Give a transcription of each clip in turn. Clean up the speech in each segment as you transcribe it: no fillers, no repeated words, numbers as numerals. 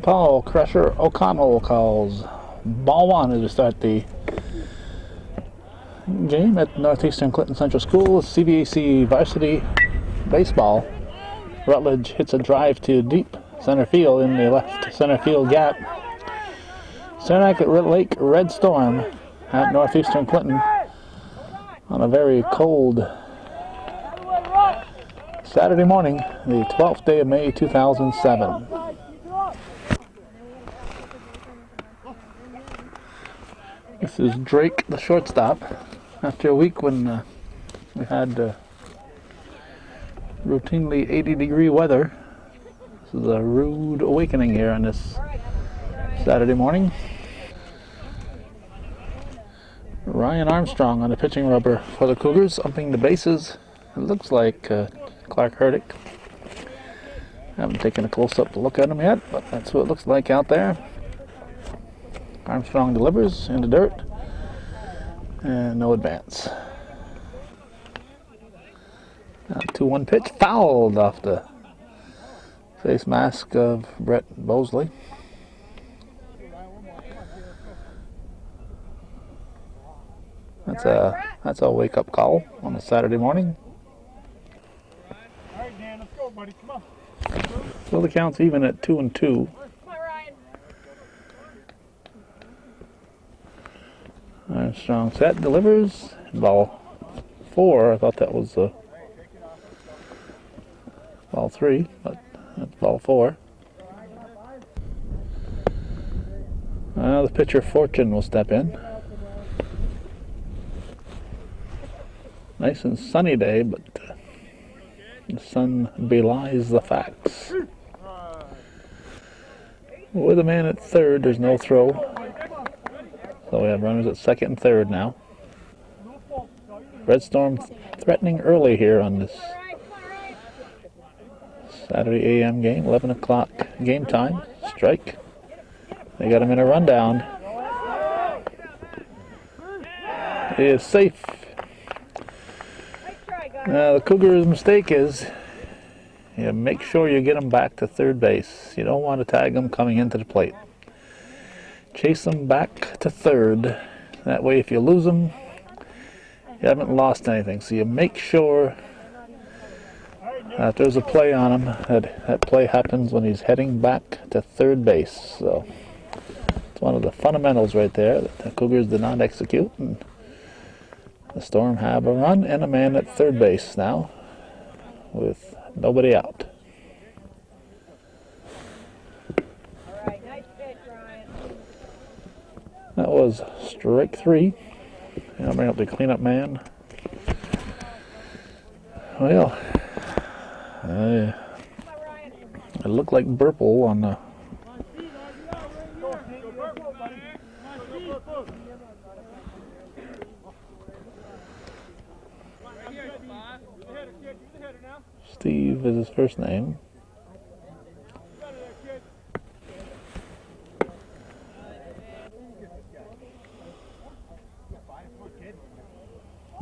Paul Crusher O'Connell calls ball one as we start the game at Northeastern Clinton Central School. CVAC varsity baseball. Rutledge hits a drive to deep center field in the left center field gap. Saranac at Lake Red Storm at Northeastern Clinton on a very cold Saturday morning, the 12th day of May 2007. This is Drake, the shortstop, after a week when we had routinely 80-degree weather. This is a rude awakening here on this Saturday morning. Ryan Armstrong on the pitching rubber for the Cougars, umping the bases. It looks like Clark Herdick. Haven't taken a close-up look at him yet, but that's what it looks like out there. Armstrong delivers in the dirt, and no advance. 2-1 pitch, fouled off the face mask of Brett Bosley. That's a wake-up call on a Saturday morning. All right, Dan, let's go, buddy. Come on. So the count's even at 2-2. Armstrong set, delivers. Ball 4. I thought that was ball 3, but that's ball 4. The pitcher Fortune will step in. Nice and sunny day, but the sun belies the facts. With a man at third, there's no throw. So we have runners at second and third now. Red Storm threatening early here on this Saturday AM game, 11 o'clock game time. Strike. They got him in a rundown. He is safe. The Cougars' mistake is you make sure you get him back to third base. You don't want to tag him coming into the plate. Chase them back to third. That way, if you lose them, you haven't lost anything. So you make sure that there's a play on him. That play happens when he's heading back to third base. So it's one of the fundamentals right there that the Cougars did not execute. And the Storm have a run and a man at third base now with nobody out. That was strike 3. I'll bring up the cleanup man. Well, it looked like Burple on the Steve is his first name.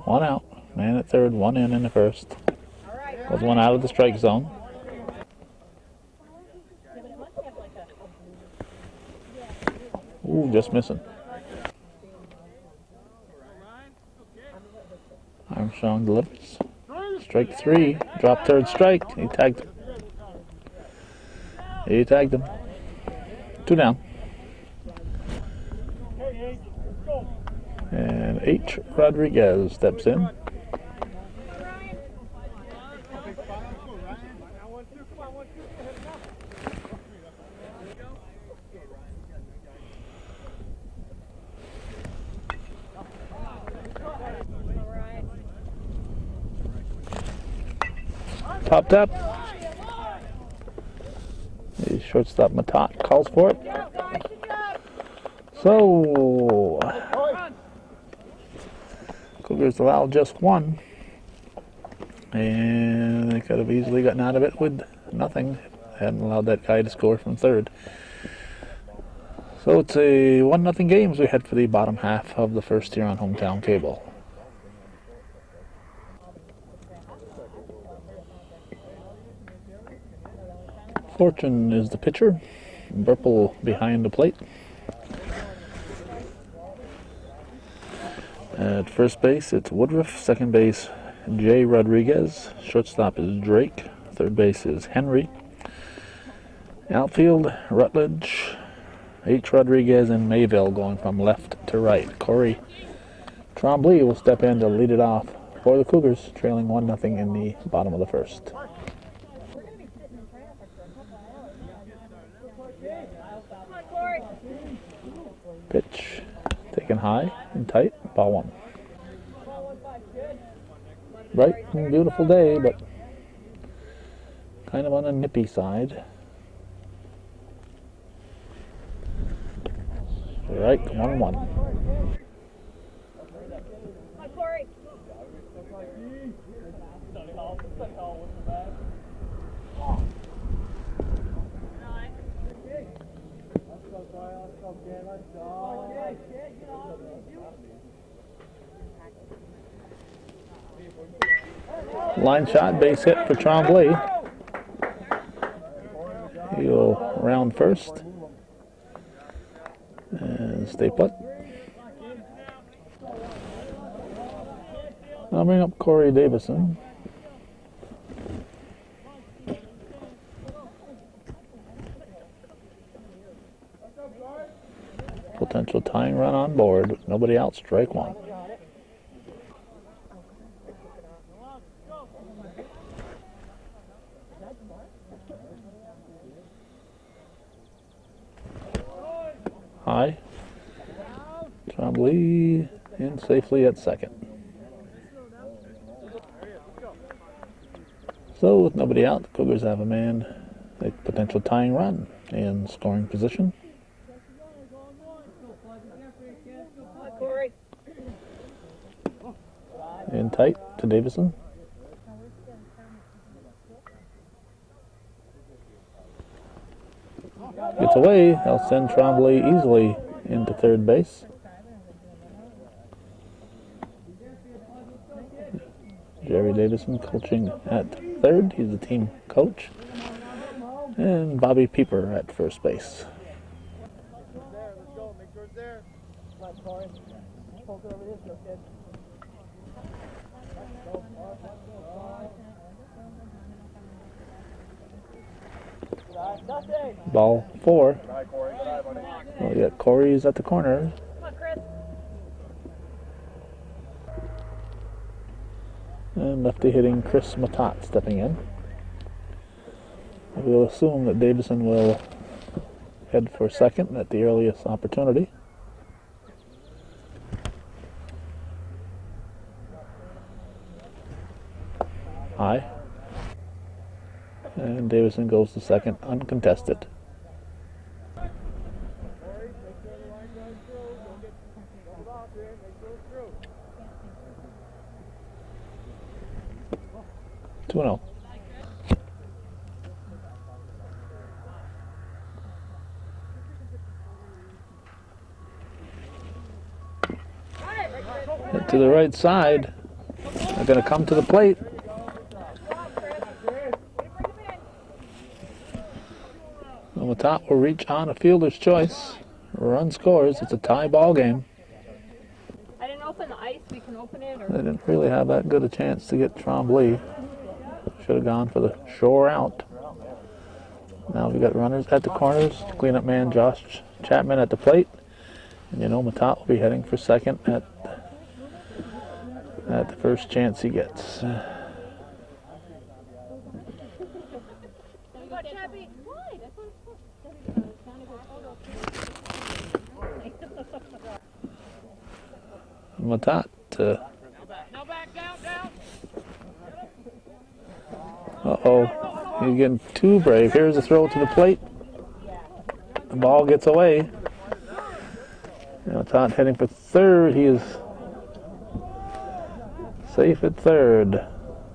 One out. Man at third, one in the first. Was one out of the strike zone. Ooh, just missing. Armstrong delivers. Strike 3. Drop third strike. He tagged him. 2 down. And H. Rodriguez steps in. Popped up. The shortstop Matat calls for it. So Cougars allow just 1, and they could have easily gotten out of it with nothing. Hadn't allowed that guy to score from third. So it's a 1-0 game as we head for the bottom half of the first here on Hometown Cable. Fortune is the pitcher. Burple behind the plate. At first base, it's Woodruff. Second base, Jay Rodriguez. Shortstop is Drake. Third base is Henry. Outfield, Rutledge, H. Rodriguez, and Mayville going from left to right. Corey Trombley will step in to lead it off for the Cougars, trailing 1-0 in the bottom of the first. Pitch taken high and tight, ball one. Bright and beautiful day, but kind of on a nippy side. Right, 1-1. Line shot, base hit for Tremblay. He'll round first and stay put. I'll bring up Corey Davison. Potential tying run on board with nobody out, strike one. High. Tremblay in safely at second. So with nobody out, the Cougars have a man, a potential tying run in scoring position. In tight to Davison. Gets away. They'll send Tremblay easily into third base. Jerry Davison coaching at third. He's the team coach. And Bobby Pieper at first base. Ball four. Oh, yeah, Corey's at the corner. And lefty hitting Chris Matat stepping in. We'll assume that Davison will head for second at the earliest opportunity. High. And Davison goes to second, uncontested. Two and 0. Hit to the right side. They're going to come to the plate. Matat will reach on a fielder's choice. Run scores. It's a tie ball game. I didn't open the ice. We can open it. Or... They didn't really have that good a chance to get Tremblay. Should have gone for the shore out. Now we got runners at the corners. Cleanup man Josh Chapman at the plate. And you know Matat will be heading for second at the first chance he gets. Matat. Uh-oh. He's getting too brave. Here's a throw to the plate. The ball gets away. Matat heading for third. He is safe at third.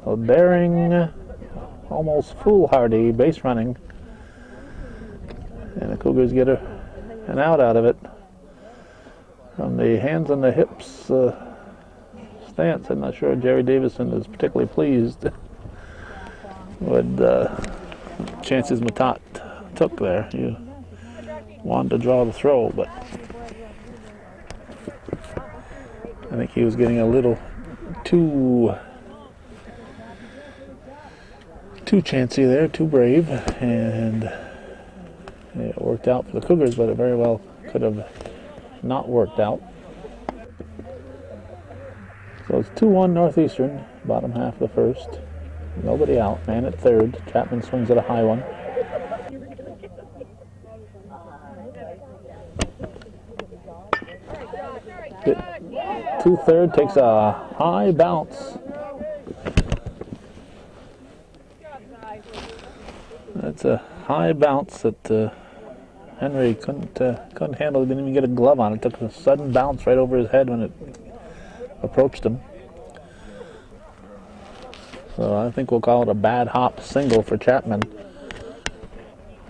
A daring, almost foolhardy base running. And the Cougars get an out of it. From the hands on the hips stance, I'm not sure Jerry Davison is particularly pleased with the chances Matat took there. You wanted to draw the throw, but I think he was getting a little too chancy there, too brave, and it worked out for the Cougars, but it very well could have not worked out. So it's 2-1 Northeastern, bottom half of the first. Nobody out, man at third. Chapman swings at a high one. To third, takes a high bounce. That's a high bounce that Henry couldn't handle. He didn't even get a glove on it. Took a sudden bounce right over his head when it approached him. So I think we'll call it a bad hop single for Chapman.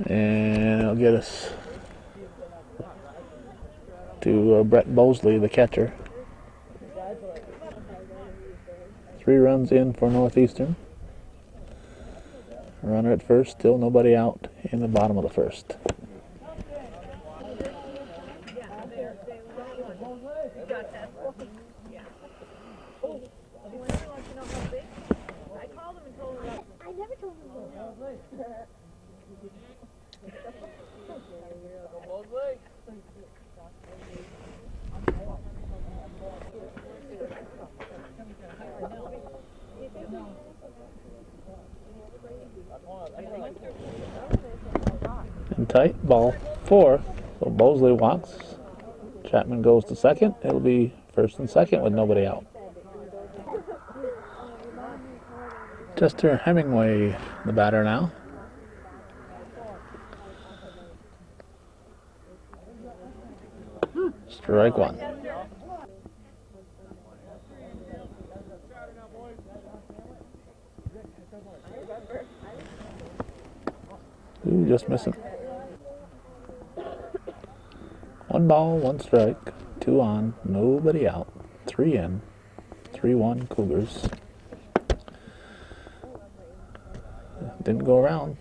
And it'll get us to Brett Bosley, the catcher. 3 runs in for Northeastern. Runner at first, still nobody out in the bottom of the first. And tight, ball 4. So Bosley walks. Chapman goes to second. It'll be first and second with nobody out. Chester Hemingway, the batter now. Strike 1. Ooh, just missing. 1 ball, 1 strike, 2 on, nobody out, 3 in, 3-1 Cougars. Didn't go around.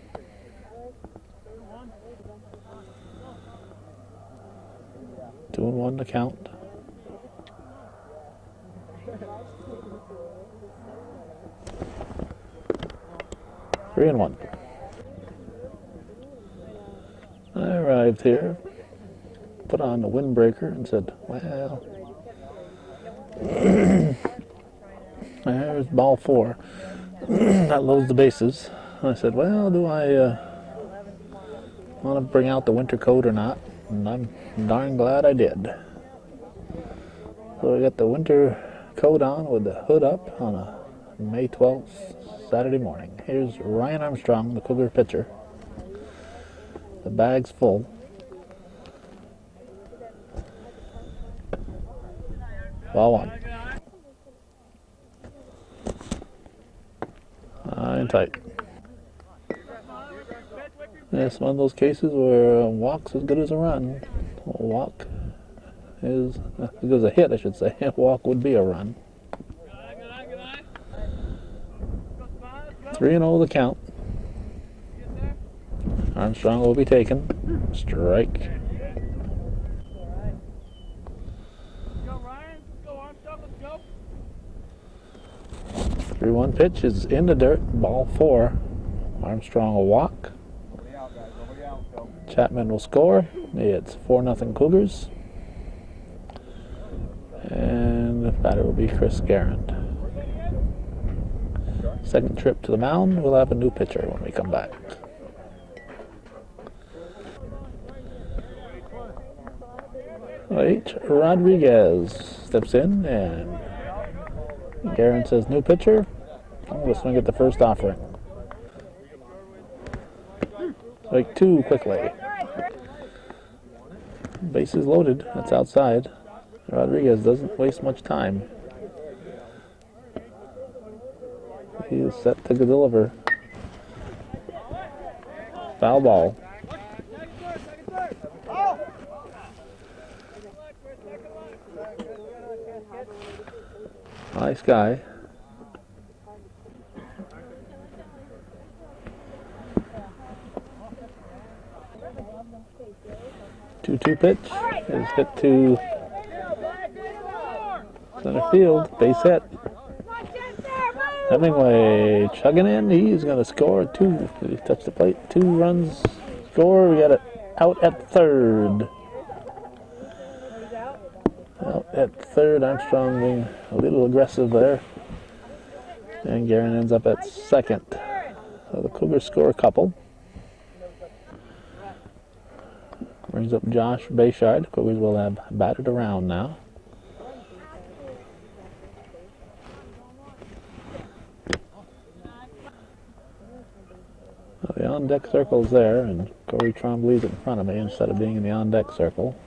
Two and 1 to count. Three and 1. I arrived here, put on the windbreaker, and said, well, there's ball 4. That loads the bases. I said, well, do I want to bring out the winter coat or not? And I'm darn glad I did. So I got the winter coat on with the hood up on a May 12th Saturday morning. Here's Ryan Armstrong, the Cougar pitcher. The bag's full. Ball 1. High and tight. It's one of those cases where a walk's as good as a run. A walk is as good as a hit, I should say. A walk would be a run. 3-0 the count. Armstrong will be taken. Strike. 3-1 pitch is in the dirt. Ball 4. Armstrong will walk. Chapman will score. It's 4-0 Cougars. And the batter will be Chris Garand. Second trip to the mound. We'll have a new pitcher when we come back. H. Rodriguez steps in, and Garand says, new pitcher. I'm going to swing at the first offering. Strike 2 quickly. Bases loaded. That's outside. Rodriguez doesn't waste much time. He is set to deliver. Foul ball. High sky. 2-2 pitch is hit to center field. Base hit. Hemingway chugging in. He's going to score 2. Did he touch the plate? 2 runs. Score. We got it out at third. Out at third. Armstrong being a little aggressive there. And Guerin ends up at second. So the Cougars score a couple. Brings up Josh Bayshard. Cougars will have batted around now. Well, the on-deck circle's there, and Corey Trombley's in front of me instead of being in the on-deck circle.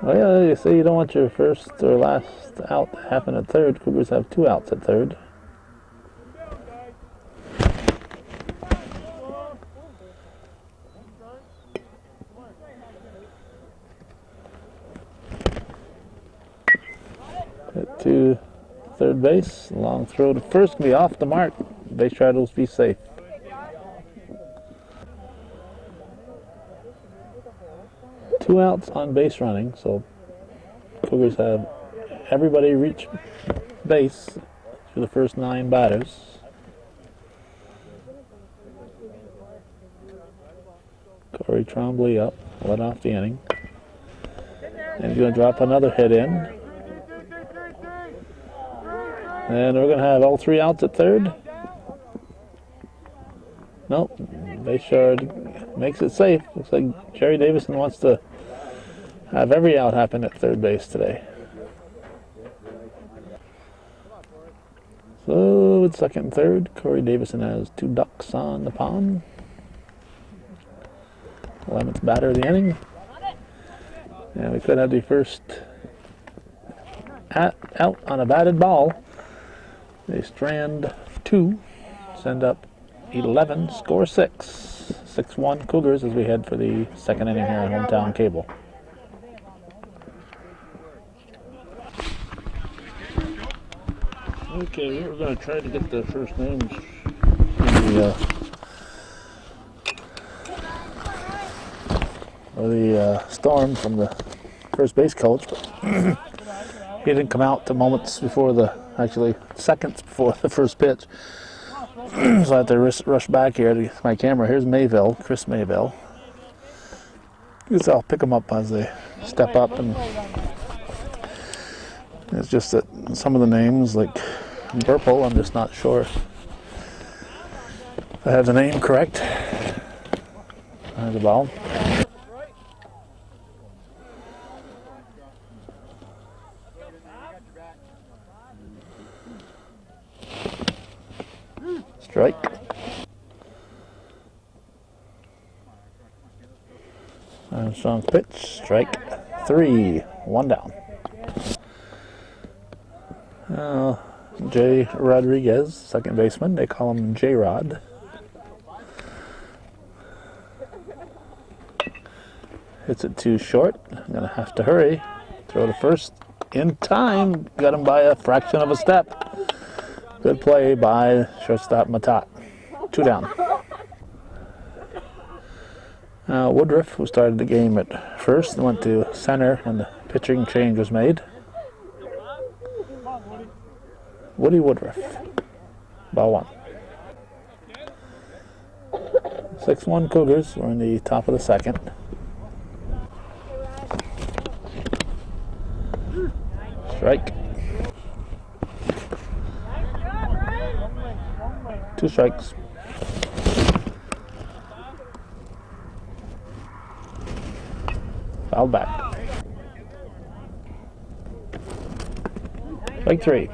Well, yeah, you say you don't want your first or last out to happen at third. Cougars have 2 outs at third. Hit to third base. Long throw to first can be off the mark. Base try to be safe. Two outs on base running, so Cougars have everybody reach base for the first 9 batters. Corey Trombley up, led off the inning. And he's going to drop another hit in. And we're going to have all 3 outs at third. Nope, Bayshard makes it safe. Looks like Jerry Davison wants to have every out happen at third base today. So with second and third, Corey Davison has 2 ducks on the pond. 11th batter of the inning. And we could have the first out on a batted ball. They strand 2, send up 11, score 6. 6-1 Cougars as we head for the second inning here on Hometown Cable. Okay, we're going to try to get the first names in the Storm from the first base coach, but he didn't come out to moments before actually seconds before the first pitch. So I have to rush back here to my camera. Here's Mayville, Chris Mayville. I guess I'll pick them up as they step up, and it's just that some of the names, like Burple, I'm just not sure if I have the name correct. There's the ball. Strike. Armstrong's pitch. Strike 3. 1 down. Jay Rodriguez, second baseman. They call him J-Rod. Hits it too short. I'm going to have to hurry. Throw to first in time. Got him by a fraction of a step. Good play by shortstop Matat. 2 down. Woodruff, who started the game at first, went to center when the pitching change was made. Woody Woodruff. Ball 1. 6-1 Cougars. We're in the top of the second. Strike. 2 strikes. Foul back. Strike 3.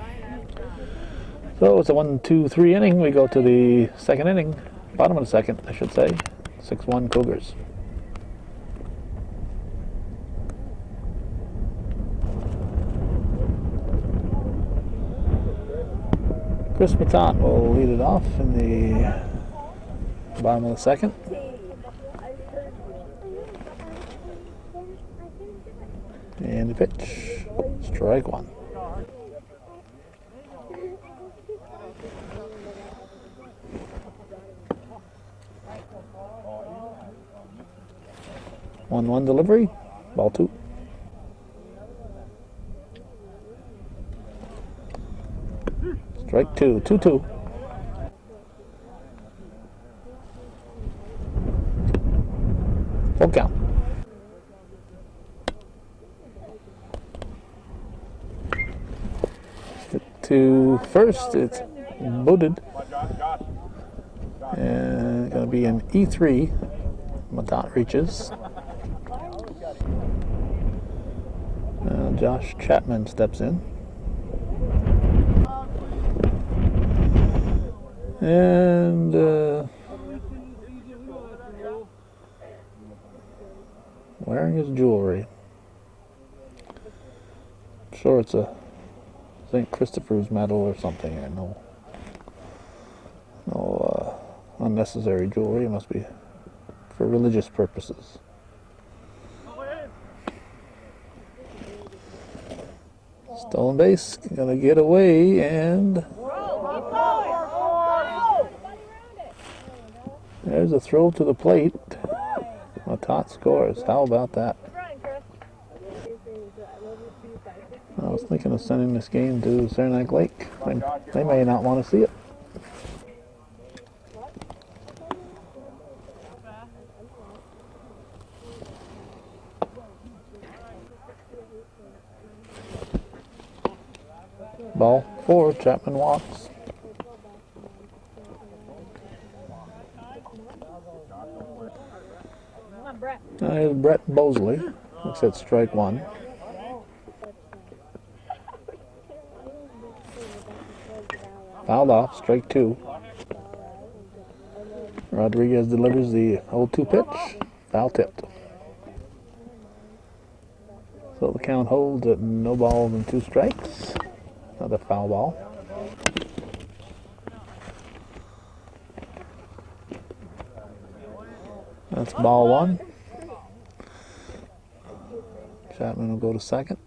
So it's a 1-2-3 inning. We go to the second inning. Bottom of the second, I should say. 6-1 Cougars. Chris Matat will lead it off in the bottom of the second. And the pitch. Strike 1. 1-1 delivery. Ball 2. Strike 2. 2-2. Full count. To first, it's booted. And going to be an E3. Matat reaches. Josh Chapman steps in. And wearing his jewelry. I'm sure it's a St. Christopher's medal or something. Or no unnecessary jewelry. It must be for religious purposes. Stolen base, gonna get away, and there's a throw to the plate. Matat scores. How about that? I was thinking of sending this game to Saranac Lake. They may not want to see it. Ball 4, Chapman walks. Here's Brett Bosley. Looks at strike 1. Fouled off, strike 2. Rodriguez delivers the 0-2 pitch. Foul tipped. So the count holds at no balls and 2 strikes. Another foul ball. That's ball 1. Chapman will go to second.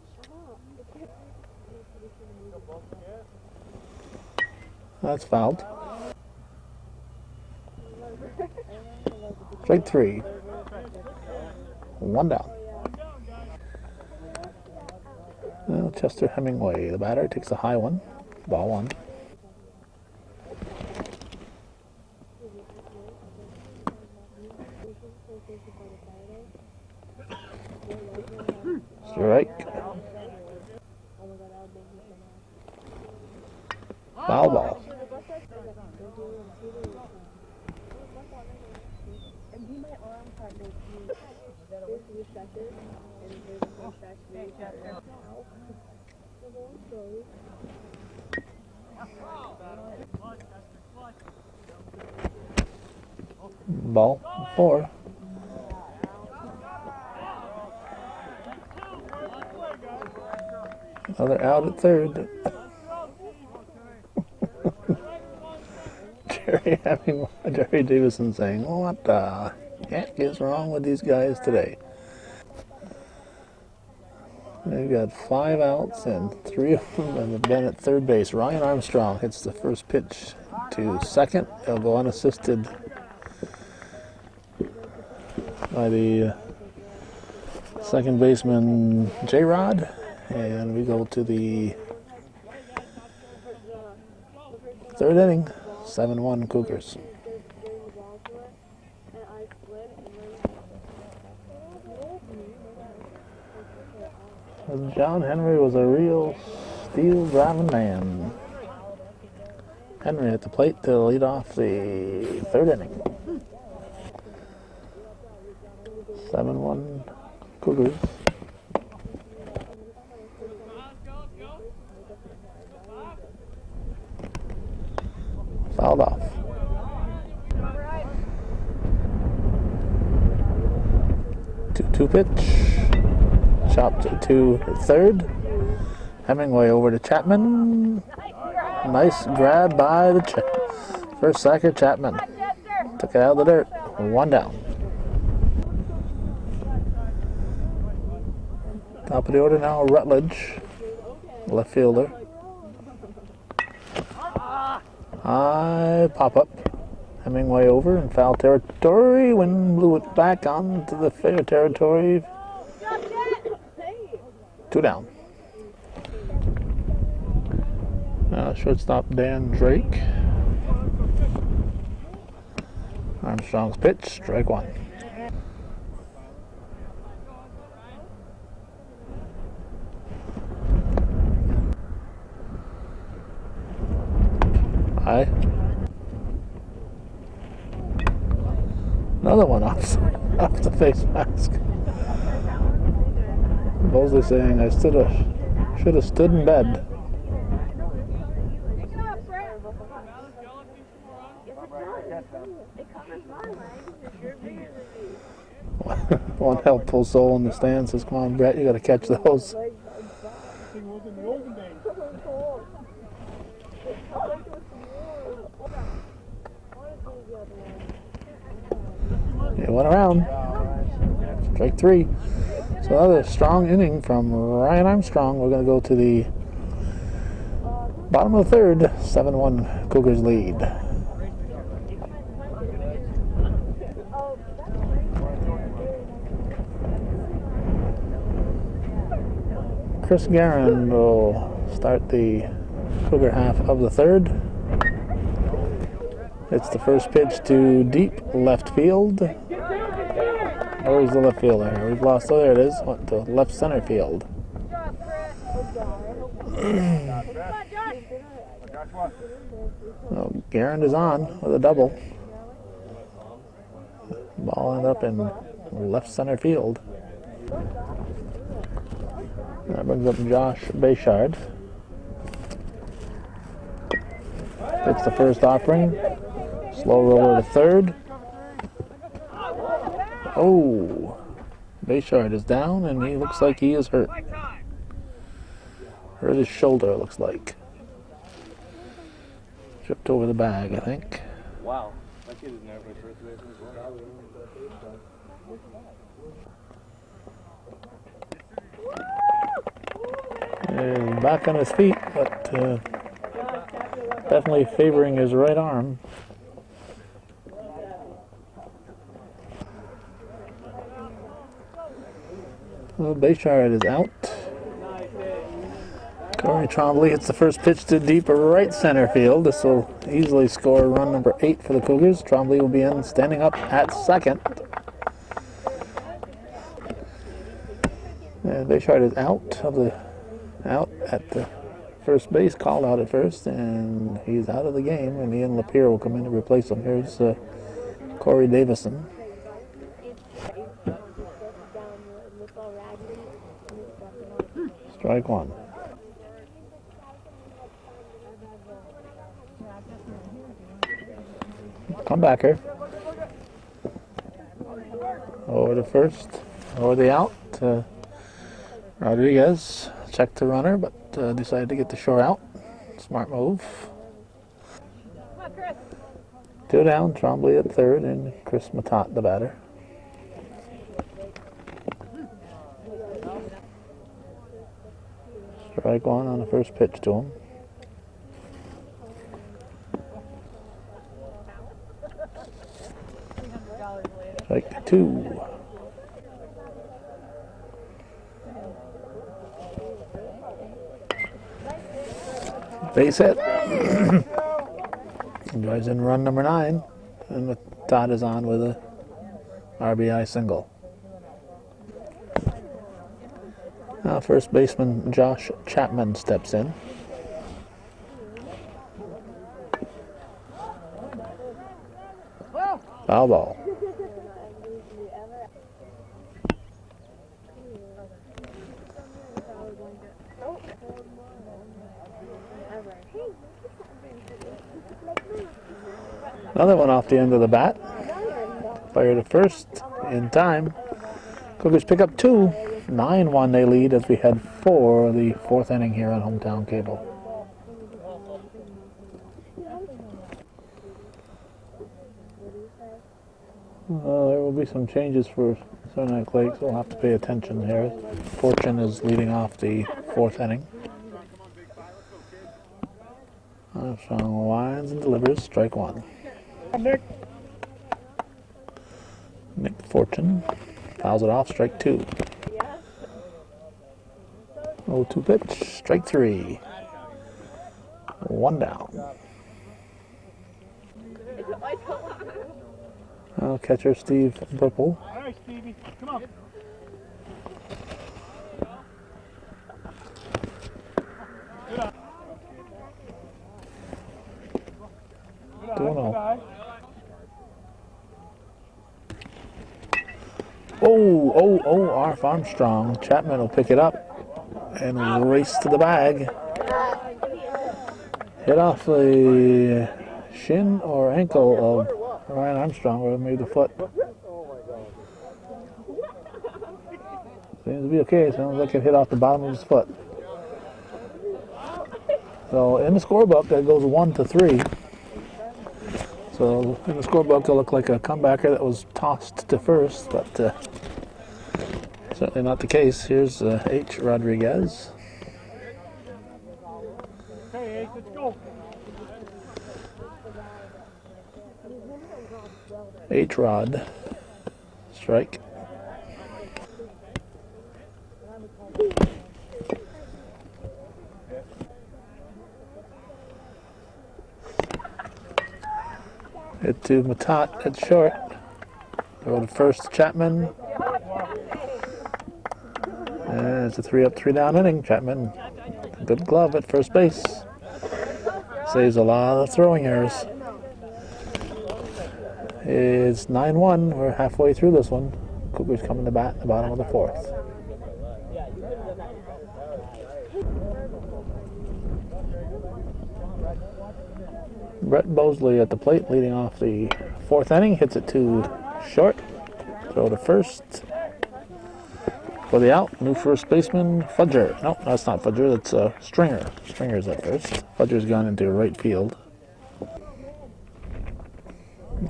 That's fouled. Strike 3. 1 down. Well, Chester Hemingway, the batter, takes a high one. Ball 1. Strike. Foul ball. Ball 4. Another out at third. Jerry Davison saying, "What the heck is wrong with these guys today?" They've got 5 outs and 3 of them have been at third base. Ryan Armstrong hits the first pitch to second. He'll go unassisted by the second baseman J-Rod, and we go to the 3rd inning. 7-1 Cougars. John Henry was a real steel driving man. Henry at the plate to lead off the 3rd inning. 7-1 Cougars. Fouled off. 2-2 pitch. Chopped to third. Hemingway over to Chapman. Nice grab by the first sacker, Chapman. Took it out of the dirt. 1 down. Top of the order now, Rutledge, left fielder. High pop up. Hemingway over in foul territory. Wind blew it back onto the fair territory. 2 down. Shortstop Dan Drake. Armstrong's pitch, strike 1. High. Another one off the face mask. Mosley saying I should have stood in bed. One helpful soul in the stands says, "Come on, Brett, you got to catch those." It went around. Strike 3. So another strong inning from Ryan Armstrong. We're going to go to the bottom of the 3rd. 7-1 Cougars lead. Chris Guerin will start the Cougar half of the 3rd. It's the first pitch to deep left field. Where's the left fielder? We've lost. Oh, there it is. Went to left center field. So Guerin is on with a double. Ball ended up in left center field. That brings up Josh Bayshard. It's the first offering. Slow roller to 3rd. Oh, Bayshard is down, and he looks like he is hurt. Hurt his shoulder, it looks like. Tripped over the bag, I think. Wow, my kid is never first baseman. He's back on his feet, but definitely favoring his right arm. Well, Bayshard is out. Corey Trombley hits the first pitch to deep right center field. This will easily score run number 8 for the Cougars. Trombley will be in, standing up at second. And Bayshard is out at the first base, called out at first, and he's out of the game. And Ian Lapierre will come in to replace him. Here's Corey Davison. Strike 1. Comebacker. Over to first. Over the out. Rodriguez checked the runner, but decided to get the short out. Smart move. 2 down. Trombley at 3rd, and Chris Matat the batter. Strike 1 on the first pitch to him. Strike 2. Base hit. Drives in run number 9, and Todd is on with a RBI single. Now first baseman Josh Chapman steps in. Foul ball. Another one off the end of the bat. Fire to first in time. Cougars pick up 2. 9-1 they lead as we head for the 4th inning here on Hometown Cable. There will be some changes for Saranac Lake, so we'll have to pay attention here. Fortune is leading off the 4th inning. Armstrong lines and delivers, strike 1. Nick. Nick Fortune fouls it off, strike 2. 0-2 pitch, strike 3. 1 down. Catcher Steve Burple. All right, Stevie. Come on. Doing all. Oh, Armstrong. Chapman will pick it up and race to the bag. Hit off the shin or ankle of Ryan Armstrong, or maybe the foot. Seems to be okay. Sounds like it hit off the bottom of his foot. So in the scorebook, that goes 1-3. So in the scorebook, it'll look like a comebacker that was tossed to first, but certainly not the case. Here's H. Rodriguez. Okay, Ace, let's go. H. Rod. Strike. Hit to Matat at short. Throw to first Chapman. And it's a 3-up, 3-down inning. Chapman, good glove at first base. Saves a lot of throwing errors. It's 9-1. We're halfway through this one. Cougars coming to bat in the bottom of the 4th. Brett Bosley at the plate, leading off the 4th inning. Hits it to short. Throw to first. For the out, new first baseman, Fudger. No, that's not Fudger, that's Stringer. Stringer's at first. Fudger's gone into right field.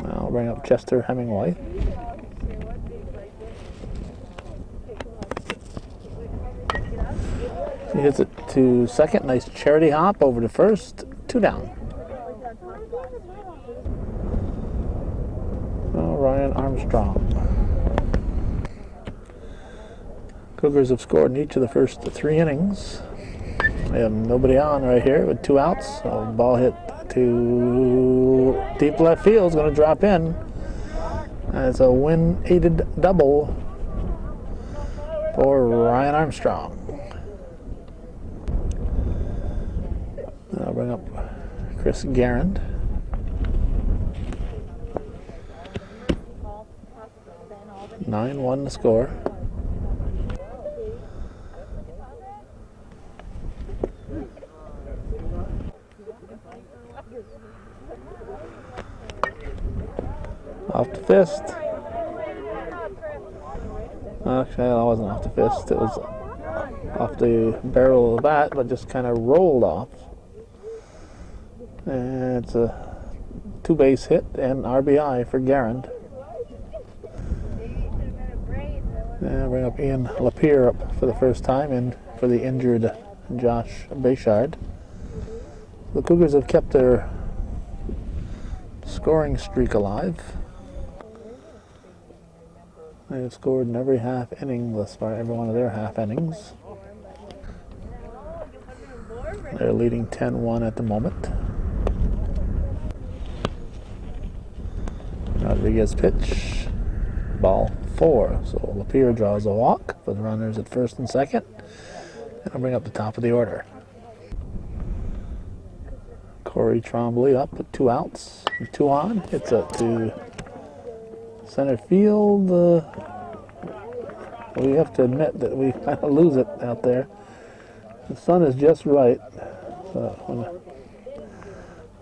I'll bring up Chester Hemingway. He hits it to second. Nice charity hop over to first. 2 down. Ryan Armstrong. Cougars have scored in each of the first 3 innings. They have nobody on right here with 2 outs. So ball hit to deep left field is going to drop in. And it's a wind-aided double for Ryan Armstrong. I'll bring up Chris Garand. (9-1) the score. Off the fist. Actually, that wasn't off the fist. It was off the barrel of the bat, but just kind of rolled off. And it's a 2-base hit and RBI for Garand. And bring up Ian Lapierre up for the first time, and for the injured Josh Bayshard. The Cougars have kept their scoring streak alive. They have scored in every half inning thus far, every one of their half innings. They're leading 10-1 at the moment. Rodriguez pitch. Ball 4. So Lapierre draws a walk for the runners at first and second. And I'll bring up the top of the order. Corey Trombley up with 2 outs, 2 on. Hits it to center field. We have to admit that we kind of lose it out there. The sun is just right. So when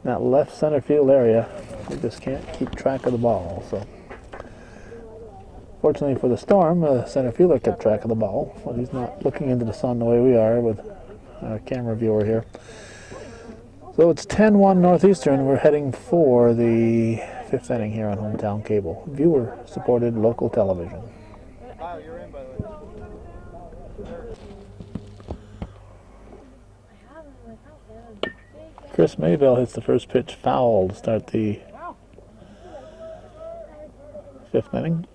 that left center field area, we just can't keep track of the ball. So fortunately for the Storm, the center fielder kept track of the ball. Well, he's not looking into the sun the way we are with our camera viewer here. So it's 10-1 Northeastern. We're heading for the 5th inning here on Hometown Cable, viewer-supported local television. Wow, you're in, by the way. Chris Mayville hits the first pitch foul to start the fifth inning.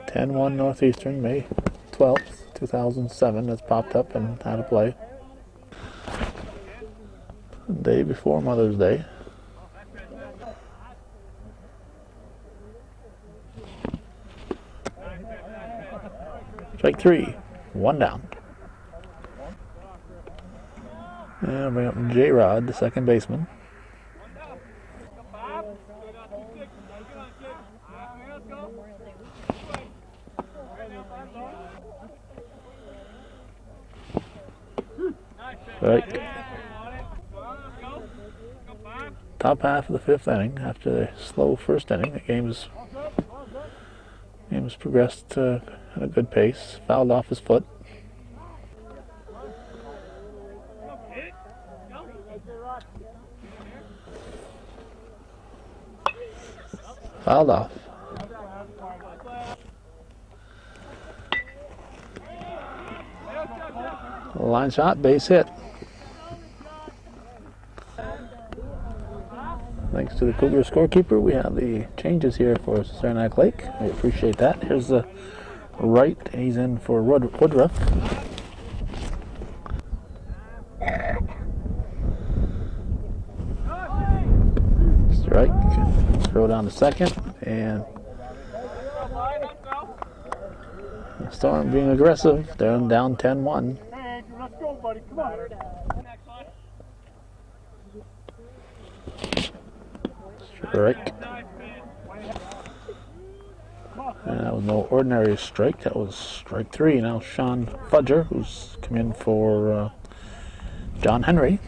10-1 Northeastern, May 12th, 2007. That's popped up and had a play. The day before Mother's Day. Strike 3, 1 down. And I'll bring up J-Rod, the second baseman. Right. Top half of the fifth inning. After the slow first inning, the game has progressed at a good pace. Fouled off his foot. Fouled off. Line shot, base hit. Thanks to the Cougars scorekeeper, we have the changes here for Saranac Lake. We appreciate that. Here's the right. He's in for Woodruff. Strike. Throw down to second. And the Storm being aggressive. They're down 10-1. Hey, Andrew, let's go, buddy. Come on. Strike. And that was no ordinary strike. That was strike 3. Now Sean Fudger, who's come in for John Henry.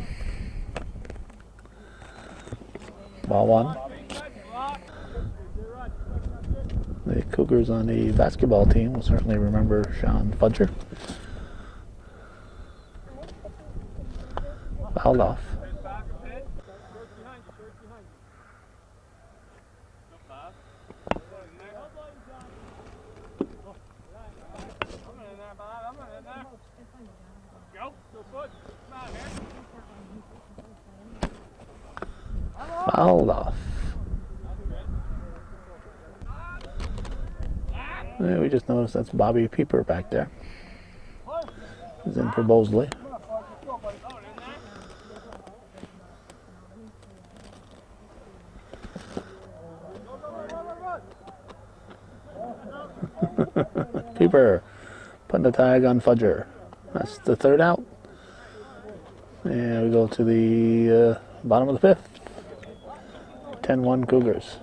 Ball 1. The Cougars on the basketball team will certainly remember Sean Fudger. Fouled off. Fouled off. Yeah, we just noticed that's Bobby Pieper back there. He's in for Bosley. Pieper putting the tag on Fudger. That's the third out. And we go to the bottom of the fifth. 10-1 Cougars.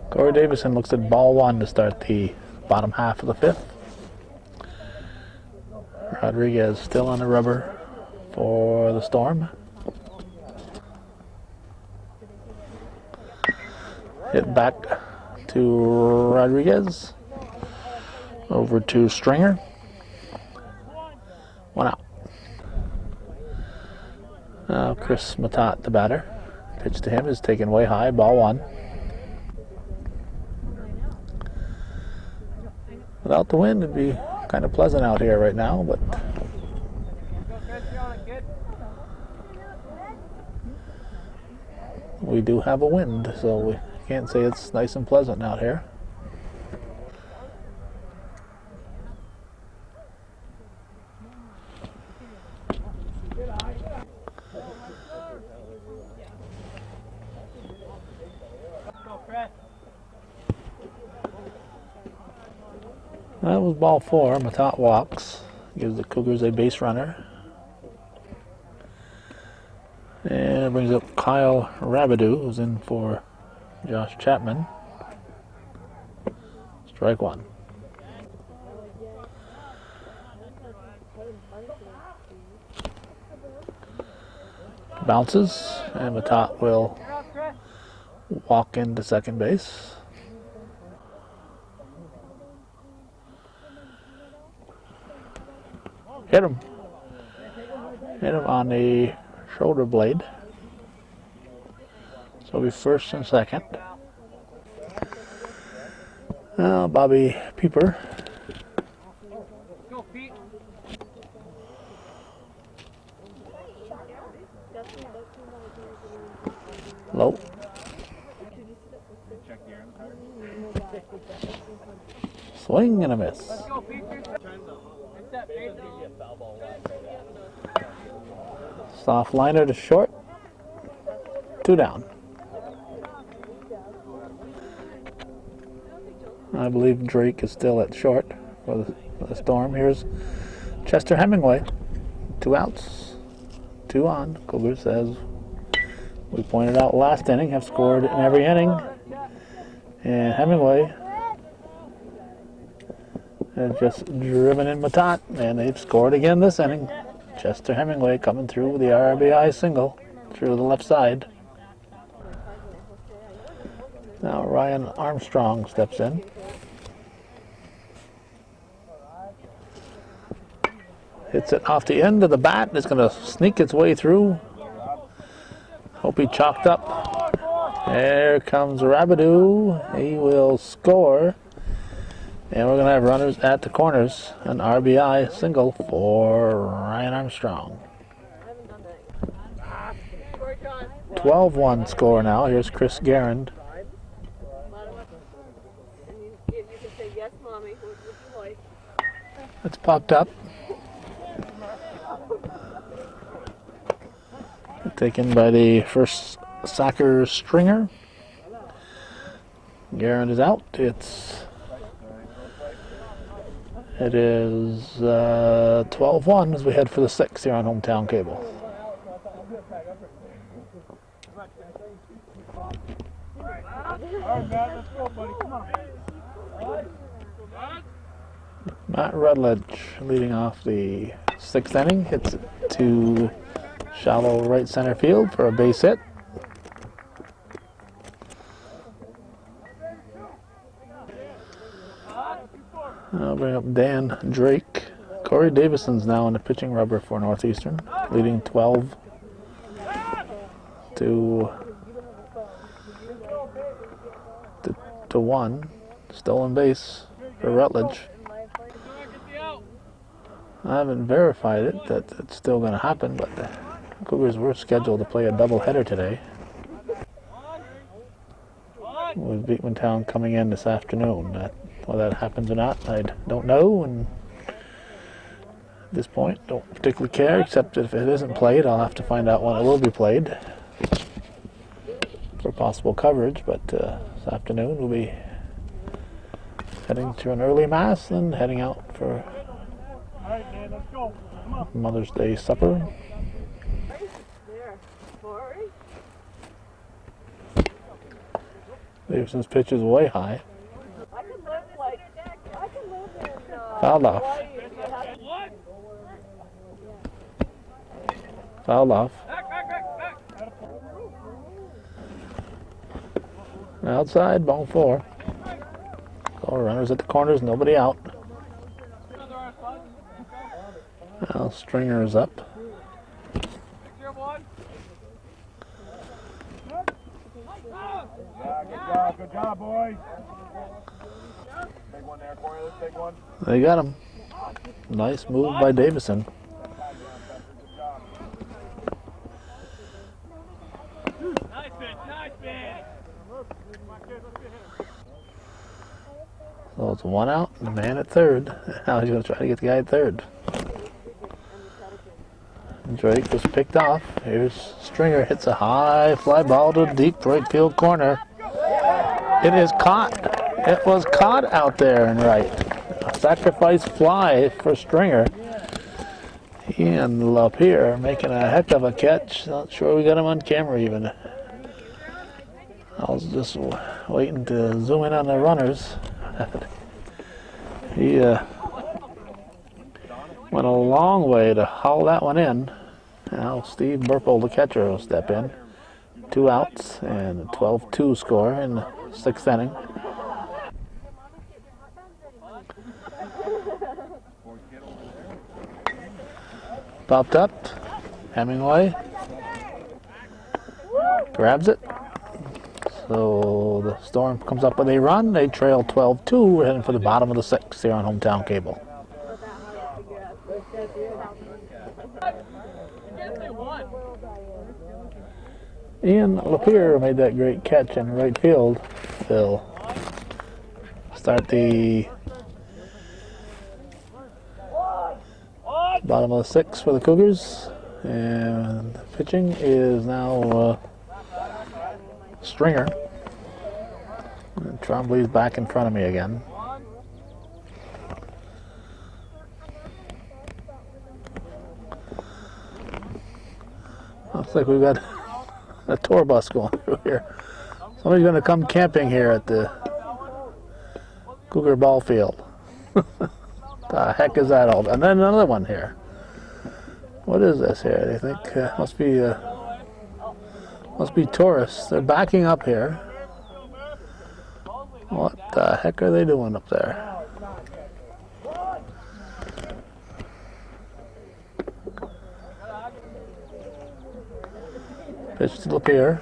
Corey Davison looks at ball 1 to start the bottom half of the fifth. Rodriguez still on the rubber for the Storm. Hit back to Rodriguez. Over to Stringer. 1 out. Now Chris Matat, the batter. Pitch to him is taken way high. Ball 1. Without the wind, it'd be kind of pleasant out here right now, but we do have a wind, so we can't say it's nice and pleasant out here. That was ball 4. Matat walks. Gives the Cougars a base runner. And it brings up Kyle Rabidou, who's in for Josh Chapman. Strike 1. Bounces, and Matat will walk into second base. Hit him. Hit him on the shoulder blade. So it'll be first and second. Now Bobby Pieper Low. Swing and a miss. Soft liner to short. 2 down. I believe Drake is still at short for the Storm. Here's Chester Hemingway. 2 outs. 2 on. Cougars, as we pointed out last inning, have scored in every inning. And Hemingway has just driven in Matat, and they've scored again this inning. Chester Hemingway coming through with the RBI single through the left side. Now Ryan Armstrong steps in. Hits it off the end of the bat. It's going to sneak its way through. Hope he chalked up. There comes Rabidou. He will score. And we're going to have runners at the corners. An RBI single for Ryan Armstrong. 12-1 score now. Here's Chris Garand. It's popped up. Taken by the first soccer stringer. Garand is out. It is 12-1 as we head for the 6th here on Hometown Cable. Matt Rutledge leading off the 6th inning, hits it to shallow right center field for a base hit. I'll bring up Dan Drake. Corey Davison's now in the pitching rubber for Northeastern, leading 12 to 1. Stolen base for Rutledge. I haven't verified it that it's still going to happen, but the Cougars were scheduled to play a doubleheader today, with Beekmantown coming in this afternoon. Whether that happens or not, I don't know, and at this point don't particularly care, except if it isn't played I'll have to find out when it will be played for possible coverage. But this afternoon we'll be heading to an early mass and heading out for Mother's Day supper. Davison's pitch is way high. Fouled off. Fouled off. Outside, ball 4. All runners at the corners, nobody out. Now Stringer is up. Good job, boys. Big one there, Corey. Let's take one. They got him. Nice move by Davison. Nice pitch. So it's 1 out, the man at third. Now he's going to try to get the guy at third. Drake was picked off. Here's Stringer, hits a high fly ball to the deep right field corner. It is caught. It was caught out there and right. A sacrifice fly for Stringer. He ended up here making a heck of a catch. Not sure we got him on camera even. I was just waiting to zoom in on the runners. He went a long way to haul that one in. Now Steve Burple, the catcher, will step in. 2 outs and a 12-2 score in the 6th inning. Popped up. Hemingway grabs it. So the Storm comes up with a run. They trail 12-2. We're heading for the bottom of the 6th here on Hometown Cable. Ian Lapierre made that great catch in right field. They'll start the bottom of the sixth for the Cougars. And pitching is now Stringer. And Trombley's back in front of me again. Looks like we've got a tour bus going through here. Somebody's going to come camping here at the Cougar ball field. The heck is that all? And then another one here. What is this here? I think must be tourists. They're backing up here. What the heck are they doing up there? Pitch to Lapierre.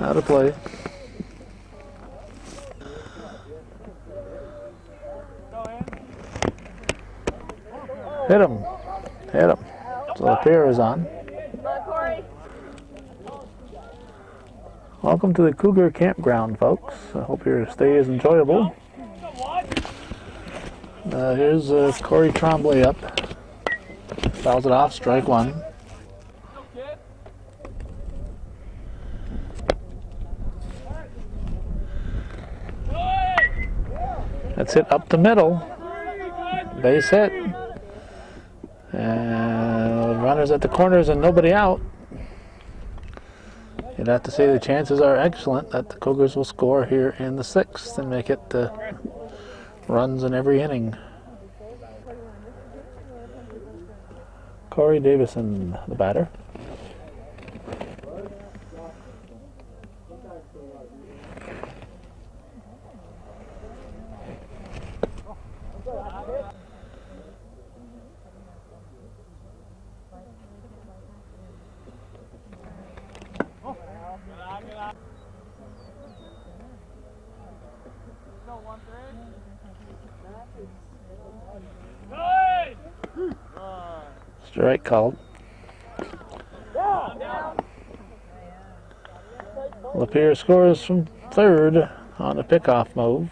Out of play. Hit him. Hit him. So Lapierre is on. Welcome to the Cougar campground, folks. I hope your stay is enjoyable. Here's Corey Trombley up. Fouls it off, strike one. That's hit up the middle. Base hit. And runners at the corners and nobody out. You'd have to say the chances are excellent that the Cougars will score here in the sixth and make it runs in every inning. Corey Davison, the batter. Strike called. Lapierre scores from third on a pickoff move.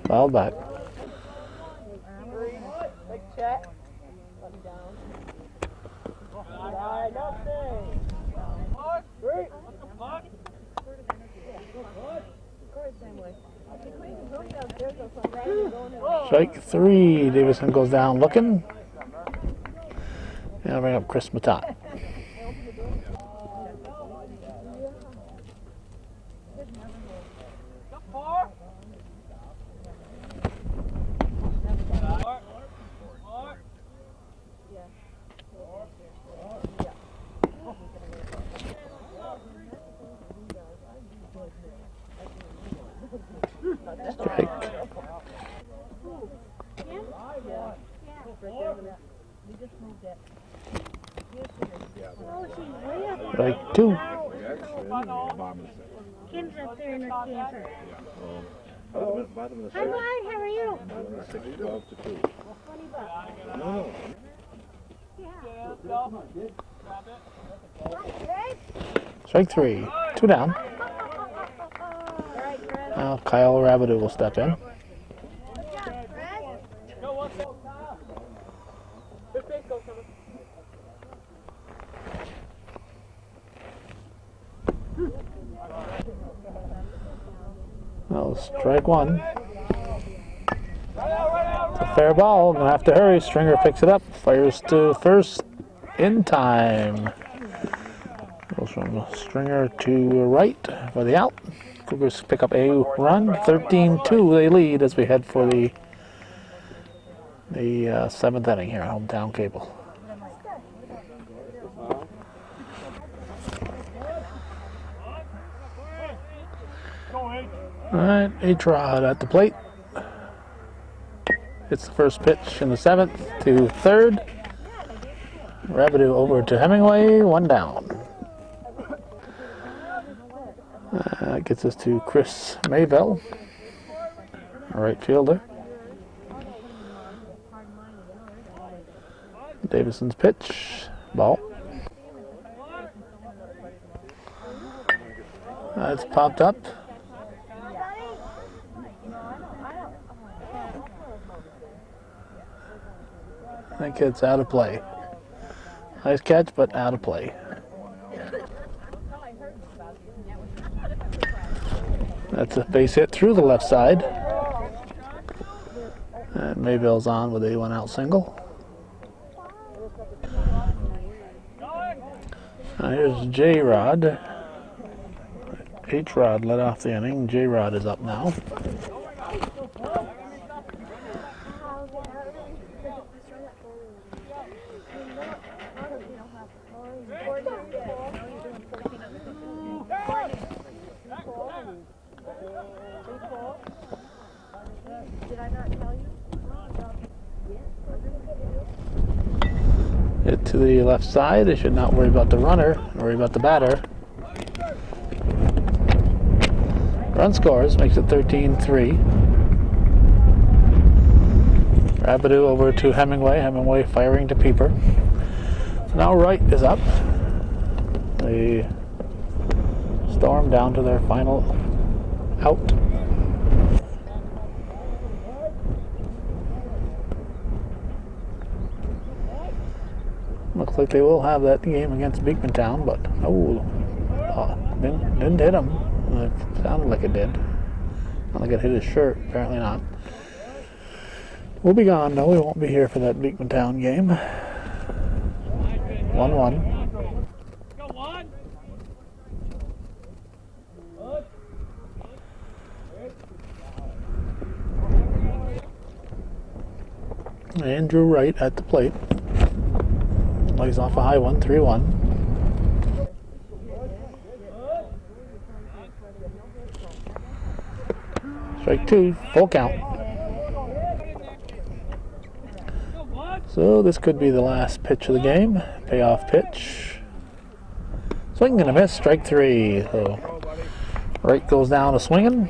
Foul back. Big check. Strike three. Davison goes down looking. And I'll bring up Chris Matat. Strike. Strike two. Kim's up there in the camper. Hi, Brian. How are you? 12 to 2. Strike three. Two down. Now Kyle Rabideau will step in. Well, strike one. It's a fair ball. Gonna have to hurry. Stringer picks it up. Fires to first in time. Goes from Stringer to right for the out. Cougars pick up a run. 13-2 they lead as we head for the seventh inning here at Hometown Cable. All right, A-Trod at the plate. It's the first pitch in the seventh to third. Rabideau over to Hemingway, one down. That gets us to Chris Mayville, right fielder. Davison's pitch, ball. It's popped up. I think it's out of play. Nice catch, but out of play. That's a base hit through the left side. And Mayville's on with a 1-out single. Here's J-Rod. H-Rod led off the inning. J-Rod is up now. Hit to the left side. They should not worry about the runner, worry about the batter. Run scores, makes it 13-3. Rabideau over to Hemingway. Hemingway firing to Pieper. So now Wright is up. They storm down to their final out. Looks like they will have that game against Beekmantown, but didn't hit him. It sounded like it did. Not like it hit his shirt. Apparently not. We'll be gone though. We won't be here for that Beekmantown game. 1-1. Andrew Wright at the plate. Lays off a high one, 3-1. Strike two, full count. So this could be the last pitch of the game. Payoff pitch. Swing and a miss, strike three. So Wright goes down a swinging.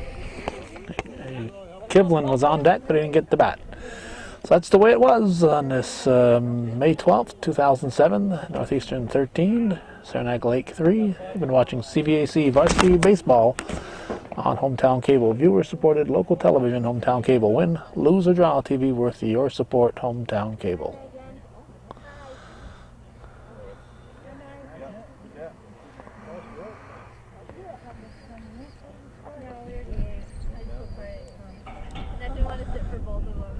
Kivlin was on deck, but he didn't get the bat. So that's the way it was on this May 12th, 2007, Northeastern 13, Saranac Lake 3. You've been watching CVAC Varsity Baseball on Hometown Cable. Viewer-supported local television, Hometown Cable. Win, lose, or draw TV worth your support, Hometown Cable. I didn't want to sit for both of them.